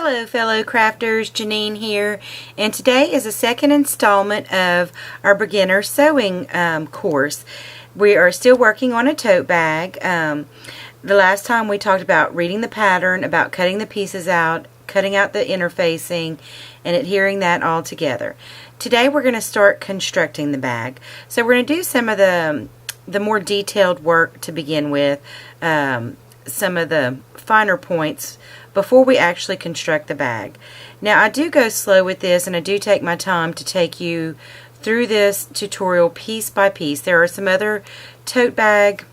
Hello fellow crafters, Janine here, and today is the second installment of our beginner sewing course. We are still working on a tote bag. The last time we talked about reading the pattern, about cutting the pieces out, cutting out the interfacing, and adhering that all together. Today we're going to start constructing the bag. So we're going to do some of the more detailed work to begin with, some of the finer points before we actually construct the bag. Now I do go slow with this, and I do take my time to take you through this tutorial piece by piece. There are some other tote bag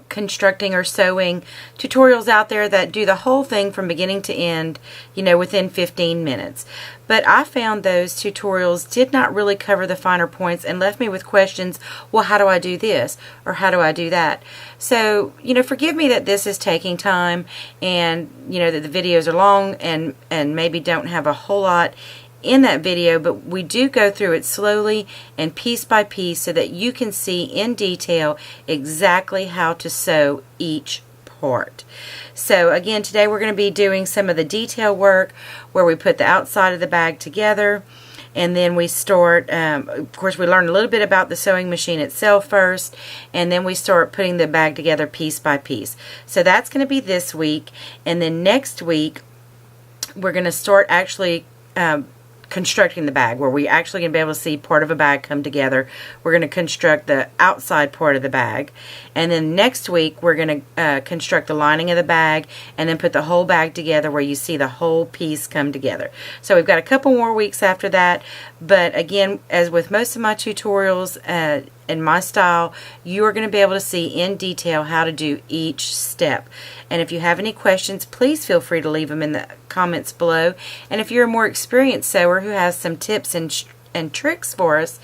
constructing or sewing tutorials out there that do the whole thing from beginning to end, within 15 minutes. But I found those tutorials did not really cover the finer points and left me with questions, well, how do I do this? Or how do I do that? So, forgive me that this is taking time, and, that the videos are long and maybe don't have a whole lot in that video, but we do go through it slowly and piece by piece so that you can see in detail exactly how to sew each part. So again, today we're going to be doing some of the detail work where we put the outside of the bag together, and then we start, of course we learn a little bit about the sewing machine itself first, and then we start putting the bag together piece by piece. So that's going to be this week, and then next week we're going to start actually constructing the bag, where we actually going to be able to see part of a bag come together. We're going to construct the outside part of the bag, and then next week we're going to construct the lining of the bag, and then put the whole bag together where you see the whole piece come together. So we've got a couple more weeks after that, but again, as with most of my tutorials in my style, you are going to be able to see in detail how to do each step. And if you have any questions, please feel free to leave them in the comments below. And if you're a more experienced sewer who has some tips and tricks for us,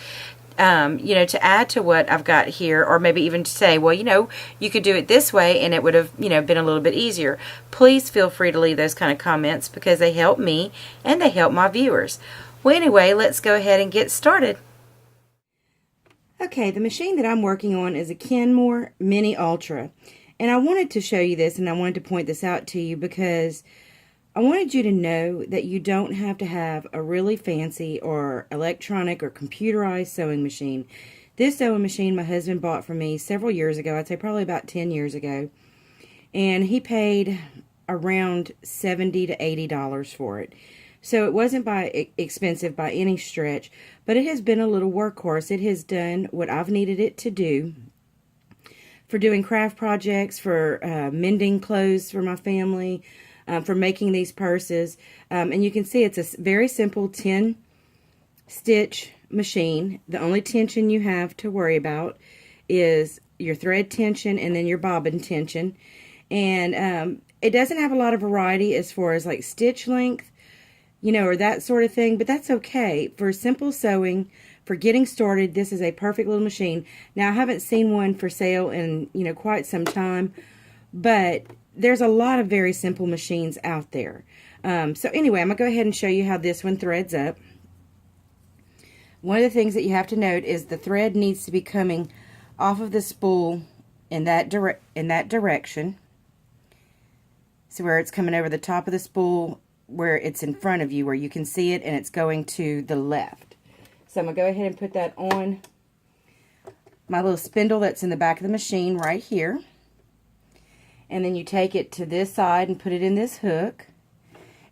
to add to what I've got here, or maybe even to say, well, you could do it this way and it would have, been a little bit easier. Please feel free to leave those kind of comments, because they help me and they help my viewers. Well, anyway, let's go ahead and get started. Okay, the machine that I'm working on is a Kenmore Mini Ultra. And I wanted to show you this, and I wanted to point this out to you because I wanted you to know that you don't have to have a really fancy or electronic or computerized sewing machine. This sewing machine my husband bought for me several years ago. I'd say probably about 10 years ago. And he paid around $70 to $80 for it. So it wasn't expensive by any stretch, but it has been a little workhorse. It has done what I've needed it to do for doing craft projects, for mending clothes for my family, for making these purses. And you can see it's a very simple 10-stitch machine. The only tension you have to worry about is your thread tension and then your bobbin tension. And it doesn't have a lot of variety as far as like stitch length, or that sort of thing, but that's okay. For simple sewing, for getting started, this is a perfect little machine. Now, I haven't seen one for sale in, quite some time, but there's a lot of very simple machines out there. So anyway, I'm going to go ahead and show you how this one threads up. One of the things that you have to note is the thread needs to be coming off of the spool in that direction. So where it's coming over the top of the spool, where it's in front of you, where you can see it, and it's going to the left. So I'm going to go ahead and put that on my little spindle that's in the back of the machine right here. And then you take it to this side and put it in this hook.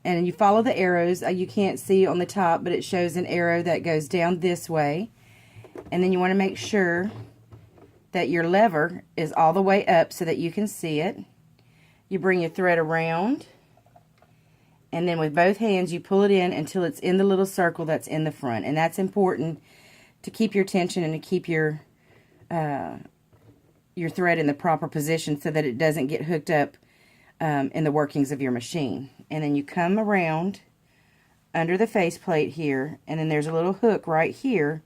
And you follow the arrows. You can't see on the top, but it shows an arrow that goes down this way. And then you want to make sure that your lever is all the way up so that you can see it. You bring your thread around, and then with both hands you pull it in until it's in the little circle that's in the front. And that's important to keep your tension and to keep your thread in the proper position so that it doesn't get hooked up in the workings of your machine. And then you come around under the faceplate here, and then there's a little hook right here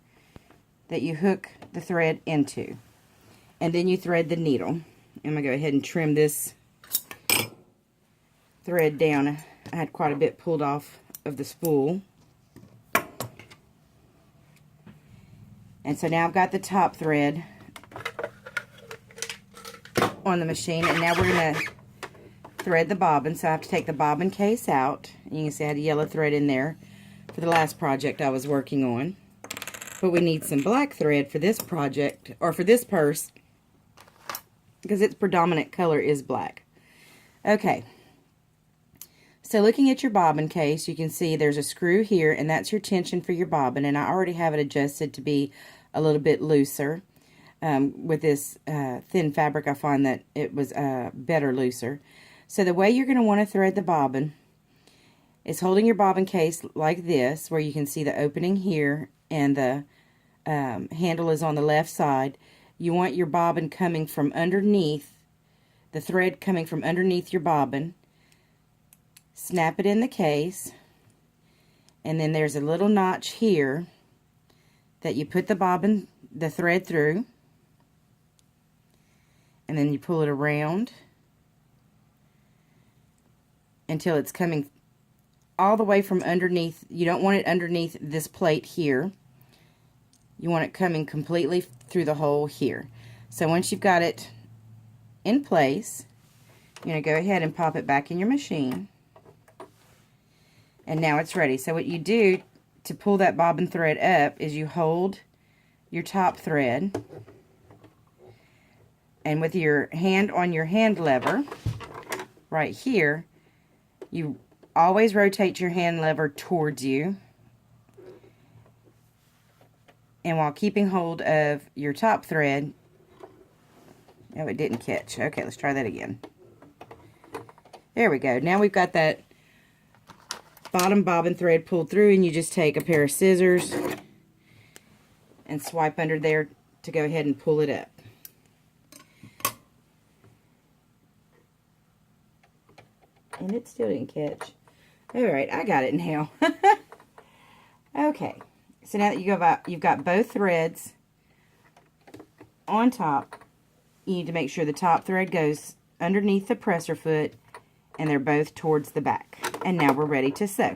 that you hook the thread into. And then you thread the needle. I'm going to go ahead and trim this thread down. I had quite a bit pulled off of the spool. And so now I've got the top thread on the machine, and now we're going to thread the bobbin. So I have to take the bobbin case out. And you can see I had a yellow thread in there for the last project I was working on. But we need some black thread for this project, or for this purse, because its predominant color is black. Okay. So looking at your bobbin case, you can see there's a screw here, and that's your tension for your bobbin. And I already have it adjusted to be a little bit looser. With this thin fabric, I find that it was better looser. So the way you're going to want to thread the bobbin is holding your bobbin case like this, where you can see the opening here, and the handle is on the left side. You want your bobbin coming from underneath, the thread coming from underneath your bobbin. Snap it in the case, and then there's a little notch here that you put the thread through, and then you pull it around until it's coming all the way from underneath. You don't want it underneath this plate here. You want it coming completely through the hole here. So once you've got it in place, you're going to go ahead and pop it back in your machine. And now it's ready. So what you do to pull that bobbin thread up is you hold your top thread, and with your hand on your hand lever right here, you always rotate your hand lever towards you, and while keeping hold of your top thread. Oh, it didn't catch. Okay, let's try that again. There we go. Now we've got that bottom bobbin thread pulled through, and you just take a pair of scissors and swipe under there to go ahead and pull it up. And it still didn't catch. Alright, I got it now. Okay, so now that you've got both threads on top, you need to make sure the top thread goes underneath the presser foot, and they're both towards the back. And now we're ready to sew.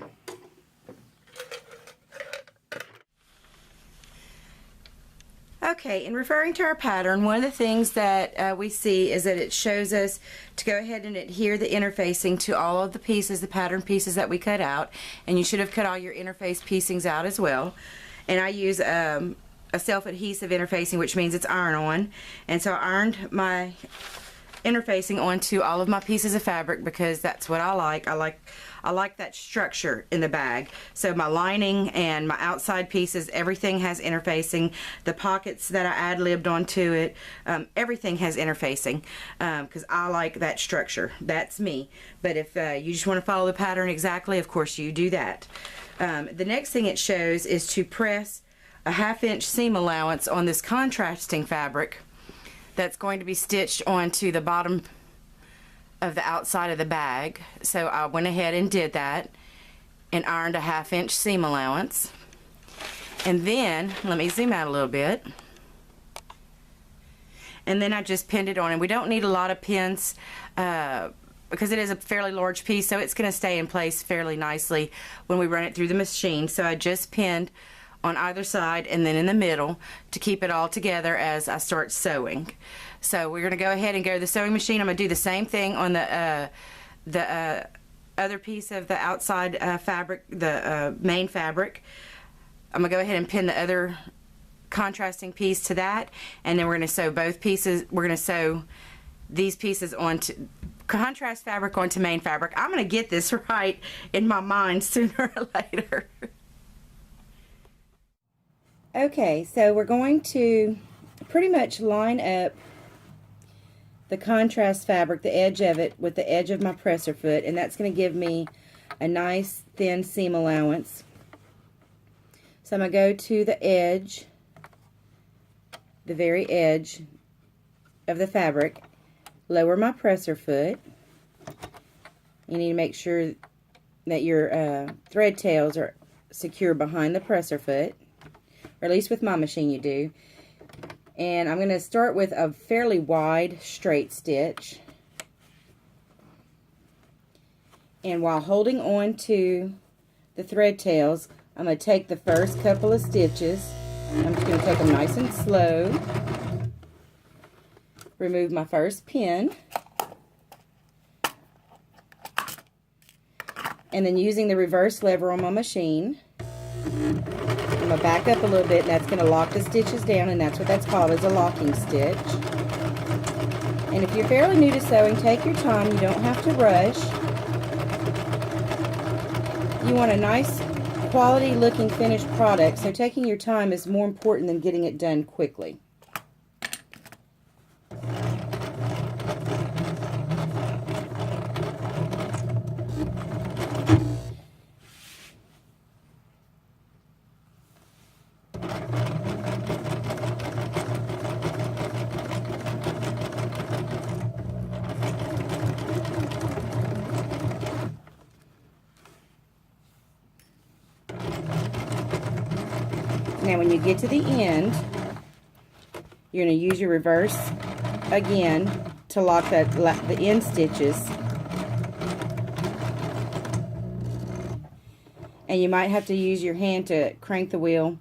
Okay, in referring to our pattern, one of the things that we see is that it shows us to go ahead and adhere the interfacing to all of the pieces, the pattern pieces that we cut out. And you should have cut all your interface piecings out as well. And I use a self-adhesive interfacing, which means it's iron-on. And so I ironed my interfacing onto all of my pieces of fabric because that's what I like. I like that structure in the bag. So my lining and my outside pieces, everything has interfacing. The pockets that I ad-libbed onto it, everything has interfacing because I like that structure. That's me. But if you just want to follow the pattern exactly, of course you do that. The next thing it shows is to press a 1/2 inch seam allowance on this contrasting fabric that's going to be stitched onto the bottom of the outside of the bag. So I went ahead and did that and ironed a 1/2 inch seam allowance. And then, let me zoom out a little bit. And then I just pinned it on. And we don't need a lot of pins because it is a fairly large piece, so it's going to stay in place fairly nicely when we run it through the machine. So I just pinned on either side and then in the middle to keep it all together as I start sewing. So we're going to go ahead and go to the sewing machine. I'm going to do the same thing on the other piece of the outside fabric, the main fabric. I'm going to go ahead and pin the other contrasting piece to that, and then we're going to sew both pieces. We're going to sew these pieces onto contrast fabric onto main fabric. I'm going to get this right in my mind sooner or later. Okay, so we're going to pretty much line up the contrast fabric, the edge of it, with the edge of my presser foot, and that's going to give me a nice thin seam allowance. So I'm going to go to the edge, the very edge of the fabric, lower my presser foot. You need to make sure that your thread tails are secure behind the presser foot. Or at least with my machine you do. And I'm going to start with a fairly wide straight stitch. And while holding on to the thread tails, I'm going to take the first couple of stitches. I'm just going to take them nice and slow. Remove my first pin. And then using the reverse lever on my machine, I'm going to back up a little bit, and that's going to lock the stitches down, and that's what that's called, is a locking stitch. And if you're fairly new to sewing, take your time. You don't have to rush. You want a nice quality looking finished product, so taking your time is more important than getting it done quickly. Now when you get to the end, you're going to use your reverse again to lock the end stitches. And you might have to use your hand to crank the wheel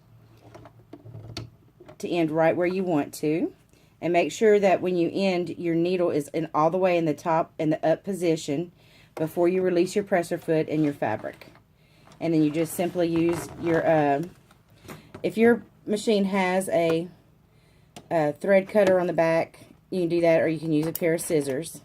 to end right where you want to. And make sure that when you end, your needle is all the way in the top in the up position before you release your presser foot and your fabric. And then you just simply use your if your machine has a thread cutter on the back, you can do that, or you can use a pair of scissors.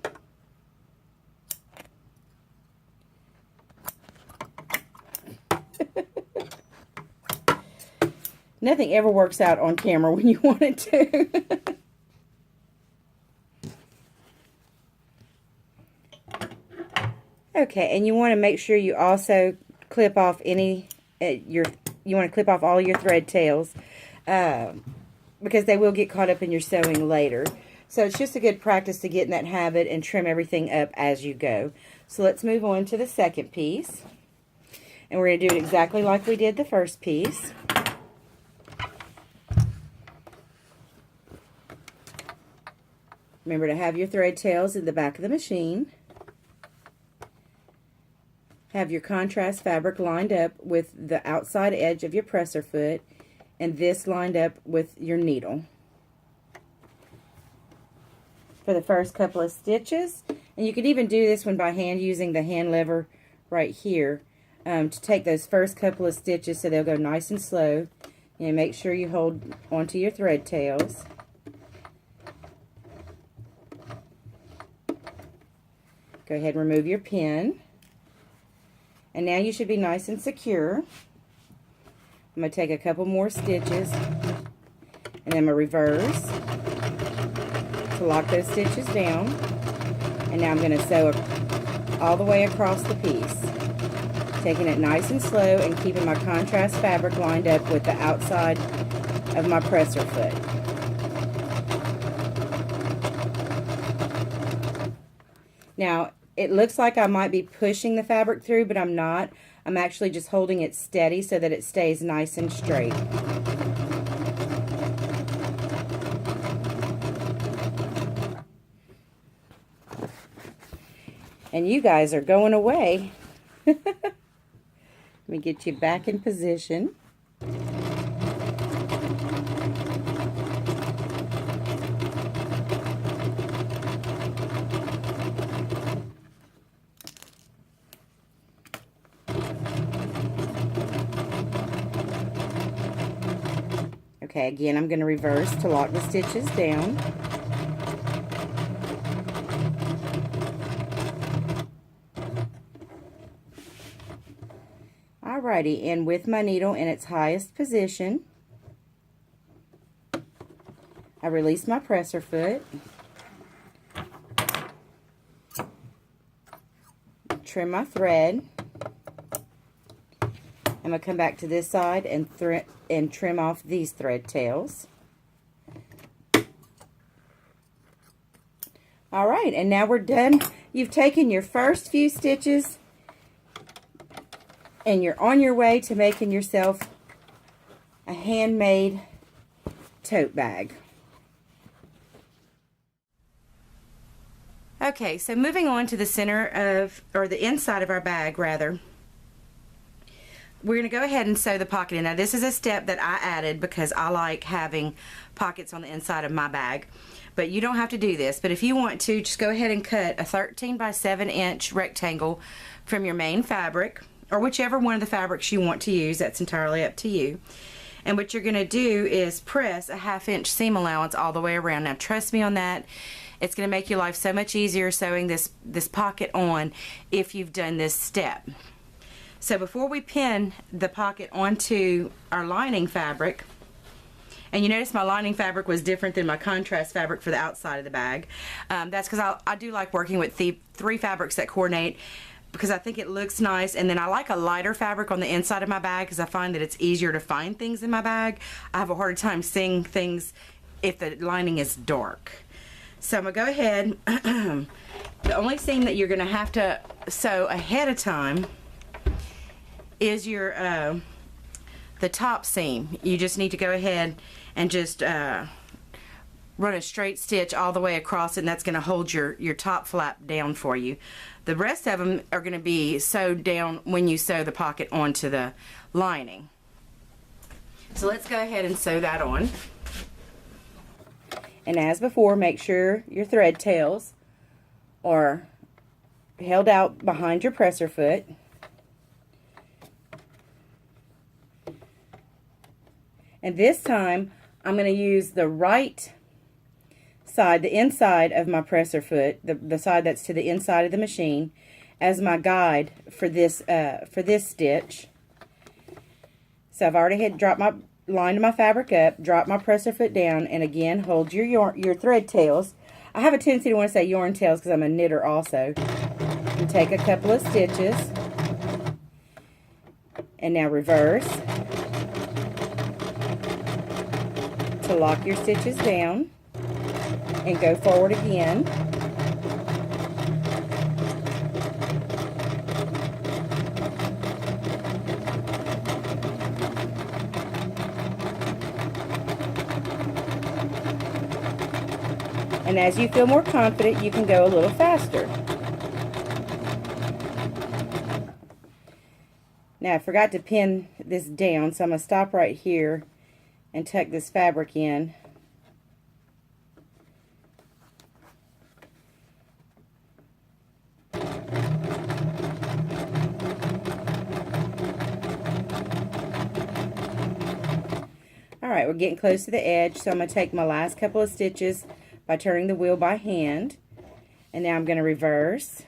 Nothing ever works out on camera when you want it to. Okay, and you want to make sure you also clip off any you want to clip off all your thread tails because they will get caught up in your sewing later. So it's just a good practice to get in that habit and trim everything up as you go. So let's move on to the second piece. And we're going to do it exactly like we did the first piece. Remember to have your thread tails in the back of the machine. Have your contrast fabric lined up with the outside edge of your presser foot, and this lined up with your needle for the first couple of stitches. And you could even do this one by hand using the hand lever right here to take those first couple of stitches so they'll go nice and slow. And make sure you hold onto your thread tails. Go ahead and remove your pin. And now you should be nice and secure. I'm going to take a couple more stitches, and then I'm going to reverse to lock those stitches down. And now I'm going to sew all the way across the piece, taking it nice and slow and keeping my contrast fabric lined up with the outside of my presser foot. Now, it looks like I might be pushing the fabric through, but I'm not. I'm actually just holding it steady so that it stays nice and straight. And you guys are going away. Let me get you back in position. Okay, again, I'm going to reverse to lock the stitches down. Alrighty, and with my needle in its highest position, I release my presser foot, trim my thread. I'm going to come back to this side and trim off these thread tails. Alright, and now we're done. You've taken your first few stitches and you're on your way to making yourself a handmade tote bag. Okay, so moving on to the center of, or the inside of our bag rather. we're going to go ahead and sew the pocket in. Now this is a step that I added because I like having pockets on the inside of my bag. But you don't have to do this. But if you want to, just go ahead and cut a 13 by 7 inch rectangle from your main fabric, or whichever one of the fabrics you want to use. That's entirely up to you. And what you're going to do is press a 1/2 inch seam allowance all the way around. Now trust me on that. It's going to make your life so much easier sewing this pocket on if you've done this step. So before we pin the pocket onto our lining fabric, and you notice my lining fabric was different than my contrast fabric for the outside of the bag. That's because I do like working with the 3 fabrics that coordinate, because I think it looks nice. And then I like a lighter fabric on the inside of my bag because I find that it's easier to find things in my bag. I have a harder time seeing things if the lining is dark. So I'm going to go ahead. The only seam that you're going to have to sew ahead of time is your the top seam. You just need to go ahead and just run a straight stitch all the way across it, and that's going to hold your top flap down for you. The rest of them are going to be sewed down when you sew the pocket onto the lining. So let's go ahead and sew that on. And as before, make sure your thread tails are held out behind your presser foot. And this time, I'm going to use the right side, the inside of my presser foot, the side that's to the inside of the machine, as my guide for this stitch. So I've already lined my fabric up, drop my presser foot down, and again, hold your thread tails. I have a tendency to want to say yarn tails because I'm a knitter also. And take a couple of stitches, and now reverse to lock your stitches down, and go forward again. And as you feel more confident, you can go a little faster. Now I forgot to pin this down, so I'm going to stop right here and tuck this fabric in. Alright, we're getting close to the edge, so I'm going to take my last couple of stitches by turning the wheel by hand. And now I'm going to reverse,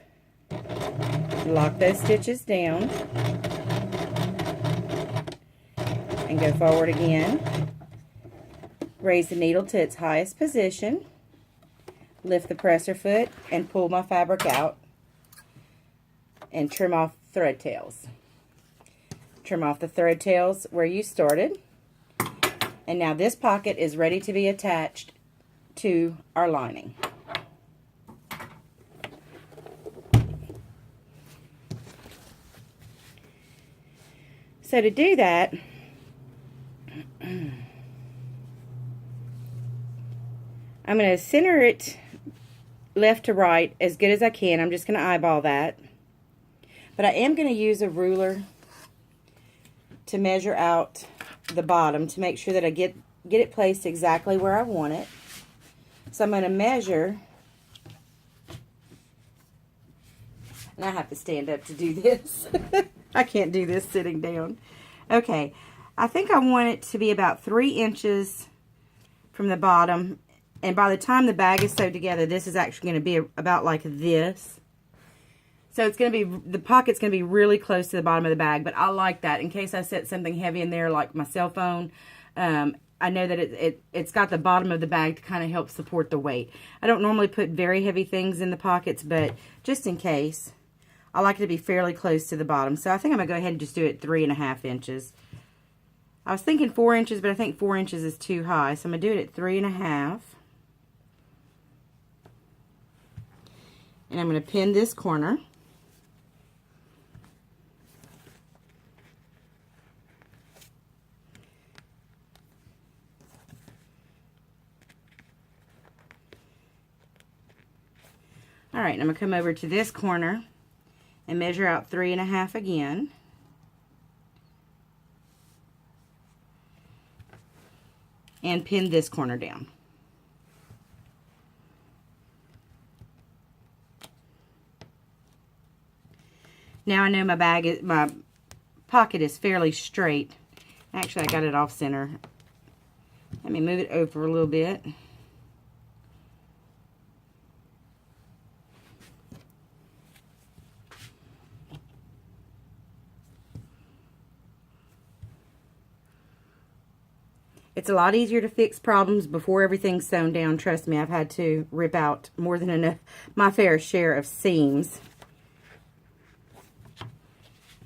lock those stitches down, and go forward again. Raise the needle to its highest position, lift the presser foot, and pull my fabric out, and trim off thread tails. Trim off the thread tails where you started. And now this pocket is ready to be attached to our lining. So to do that, I'm going to center it left to right as good as I can. I'm just going to eyeball that. But I am going to use a ruler to measure out the bottom to make sure that I get it placed exactly where I want it. So I'm going to measure, and I have to stand up to do this. I can't do this sitting down. Okay, I think I want it to be about 3 inches from the bottom, and by the time the bag is sewed together, this is actually going to be about like this. So it's going to be, the pocket's going to be really close to the bottom of the bag, but I like that in case I set something heavy in there like my cell phone. I know that it's got the bottom of the bag to kind of help support the weight. I don't normally put very heavy things in the pockets, but just in case, I like it to be fairly close to the bottom. So I think I'm going to go ahead and just do it 3.5 inches. I was thinking 4 inches, but I think 4 inches is too high, so I'm going to do it at 3.5. And I'm going to pin this corner. Alright, I'm going to come over to this corner and measure out 3.5 again. and pin this corner down. Now I know my pocket is fairly straight. Actually, I got it off center. Let me move it over a little bit. It's a lot easier to fix problems before everything's sewn down. Trust me, I've had to rip out more than enough, my fair share of seams.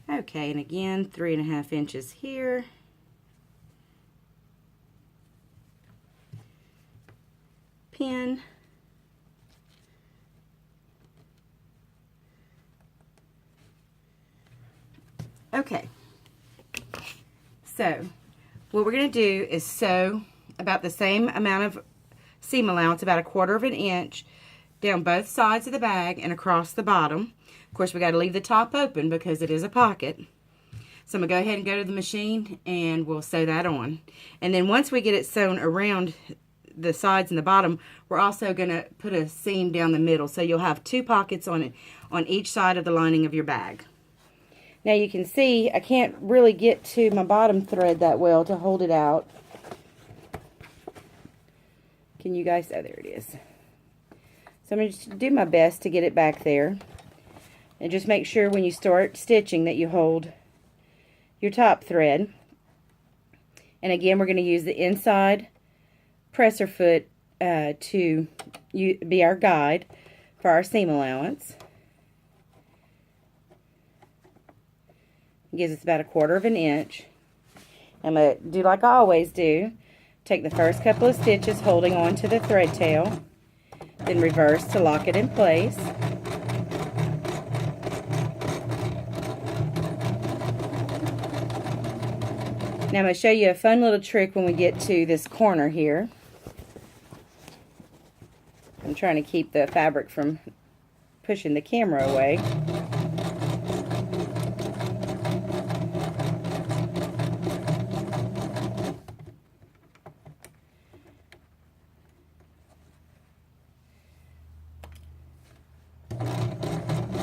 Okay, and again, 3.5 inches here. Pin. Okay. So, what we're going to do is sew about the same amount of seam allowance, about 1/4 inch, down both sides of the bag and across the bottom. Of course, we got to leave the top open because it is a pocket. So I'm going to go ahead and go to the machine and we'll sew that on. And then once we get it sewn around the sides and the bottom, we're also going to put a seam down the middle. So you'll have 2 pockets on it, on each side of the lining of your bag. Now you can see I can't really get to my bottom thread that well to hold it out. Can you guys, oh, there it is. So I'm going to just do my best to get it back there. And just make sure when you start stitching that you hold your top thread. And again, we're going to use the inside presser foot to be our guide for our seam allowance. It gives us about 1/4 inch. I'm going to do like I always do. Take the first couple of stitches holding on to the thread tail, then reverse to lock it in place. Now I'm going to show you a fun little trick when we get to this corner here. I'm trying to keep the fabric from pushing the camera away.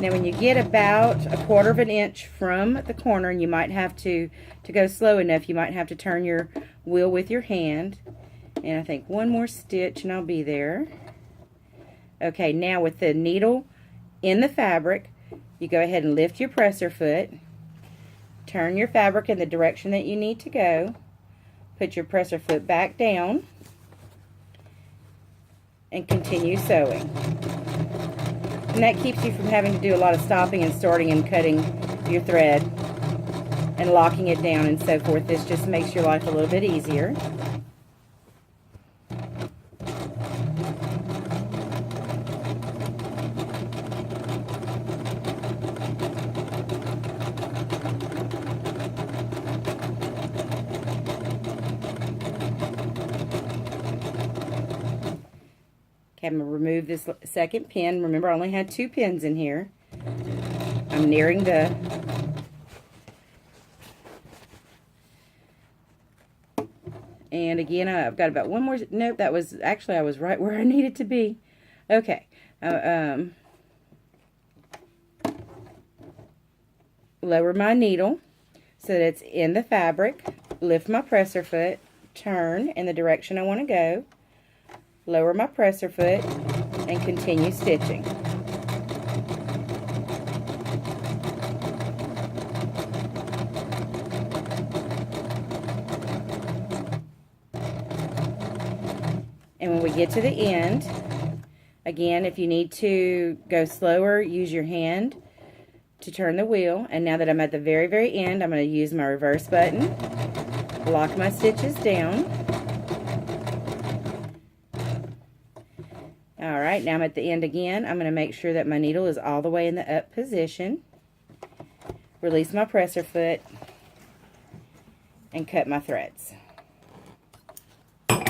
Now when you get about 1/4 inch from the corner, and you might have to go slow enough, you might have to turn your wheel with your hand. And I think one more stitch and I'll be there. Okay, now with the needle in the fabric, you go ahead and lift your presser foot, turn your fabric in the direction that you need to go, put your presser foot back down, and continue sewing. And that keeps you from having to do a lot of stopping and starting and cutting your thread and locking it down and so forth. This just makes your life a little bit easier. Okay, I'm going to remove this second pin. Remember, I only had 2 pins in here. I'm nearing the and again, I've got about one more. Nope, that was actually, I was right where I needed to be. Okay. Lower my needle so that it's in the fabric. Lift my presser foot. Turn in the direction I want to go. Lower my presser foot and continue stitching. And when we get to the end, again, if you need to go slower, use your hand to turn the wheel. And now that I'm at the very, very end, I'm going to use my reverse button, lock my stitches down. Alright, now I'm at the end again. I'm going to make sure that my needle is all the way in the up position. Release my presser foot and cut my threads. I'm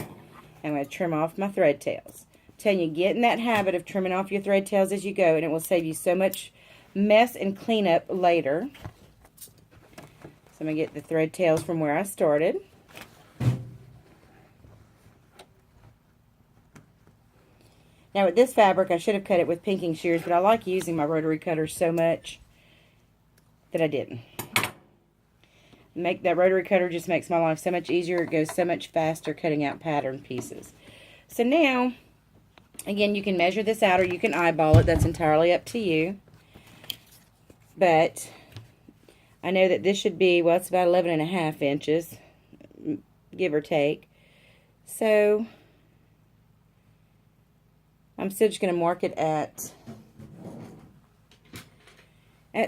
going to trim off my thread tails. I'm telling you, get in that habit of trimming off your thread tails as you go, and it will save you so much mess and cleanup later. So I'm going to get the thread tails from where I started. Now with this fabric, I should have cut it with pinking shears, but I like using my rotary cutters so much that I didn't. That rotary cutter just makes my life so much easier. It goes so much faster cutting out pattern pieces. So now, again, you can measure this out or you can eyeball it. That's entirely up to you. But I know that this should be, well, it's about 11.5 inches, give or take. So I'm still just going to mark it at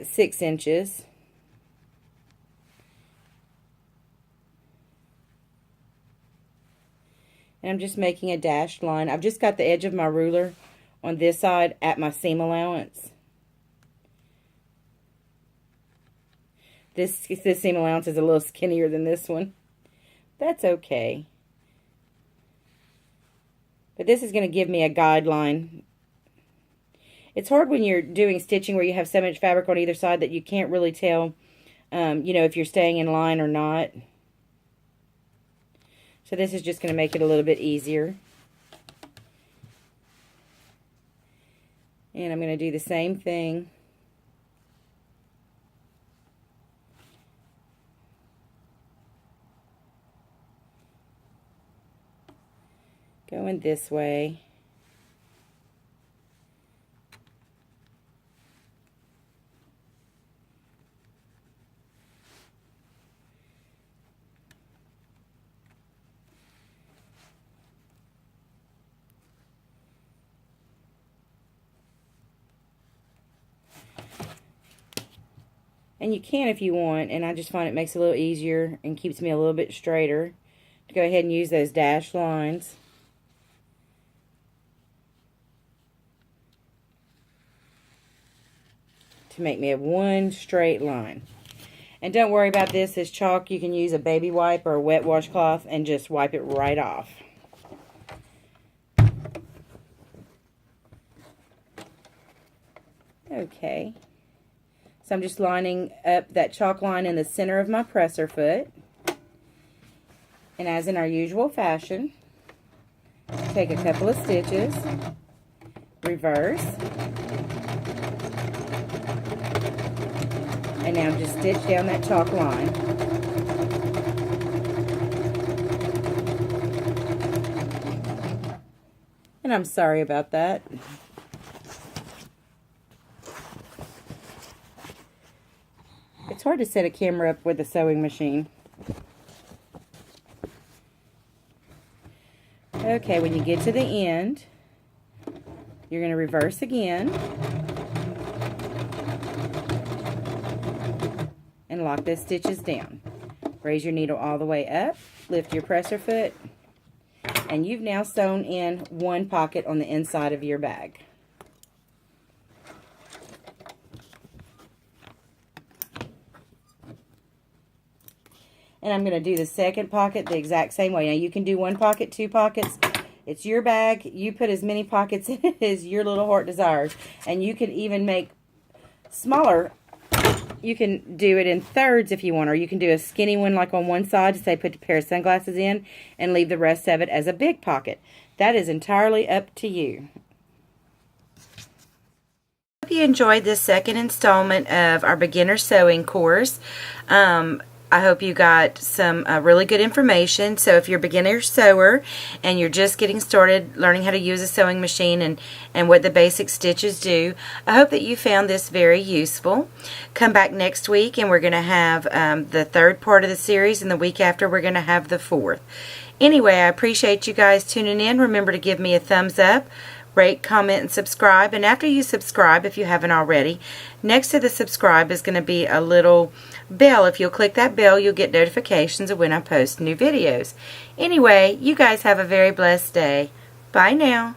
6 inches. And I'm just making a dashed line. I've just got the edge of my ruler on this side at my seam allowance. This seam allowance is a little skinnier than this one. That's okay. But this is going to give me a guideline. It's hard when you're doing stitching where you have so much fabric on either side that you can't really tell, you know, if you're staying in line or not. So this is just going to make it a little bit easier. And I'm going to do the same thing. Going this way. And you can if you want, and I just find it makes it a little easier and keeps me a little bit straighter to go ahead and use those dashed lines. To make me a one straight line. And don't worry about this chalk. You can use a baby wipe or a wet washcloth and just wipe it right off. Okay. So I'm just lining up that chalk line in the center of my presser foot. And as in our usual fashion, take a couple of stitches, reverse, and now just stitch down that chalk line. And I'm sorry about that. It's hard to set a camera up with a sewing machine. Okay, when you get to the end, you're going to reverse again and lock those stitches down. Raise your needle all the way up, lift your presser foot, and you've now sewn in one pocket on the inside of your bag. And I'm going to do the second pocket the exact same way. Now you can do one pocket, two pockets. It's your bag. You put as many pockets in it as your little heart desires. And you can even make smaller. You can do it in thirds if you want, or you can do a skinny one like on one side to say put a pair of sunglasses in and leave the rest of it as a big pocket. That is entirely up to you. I hope you enjoyed this second installment of our beginner sewing course. I hope you got some really good information. So if you're a beginner sewer and you're just getting started learning how to use a sewing machine and what the basic stitches do, I hope that you found this very useful. Come back next week and we're going to have the third part of the series, and the week after we're going to have the fourth. Anyway, I appreciate you guys tuning in. Remember to give me a thumbs up, rate, comment, and subscribe. And after you subscribe, if you haven't already, next to the subscribe is going to be a little bell. If you'll click that bell, you'll get notifications of when I post new videos. Anyway, you guys have a very blessed day. Bye now.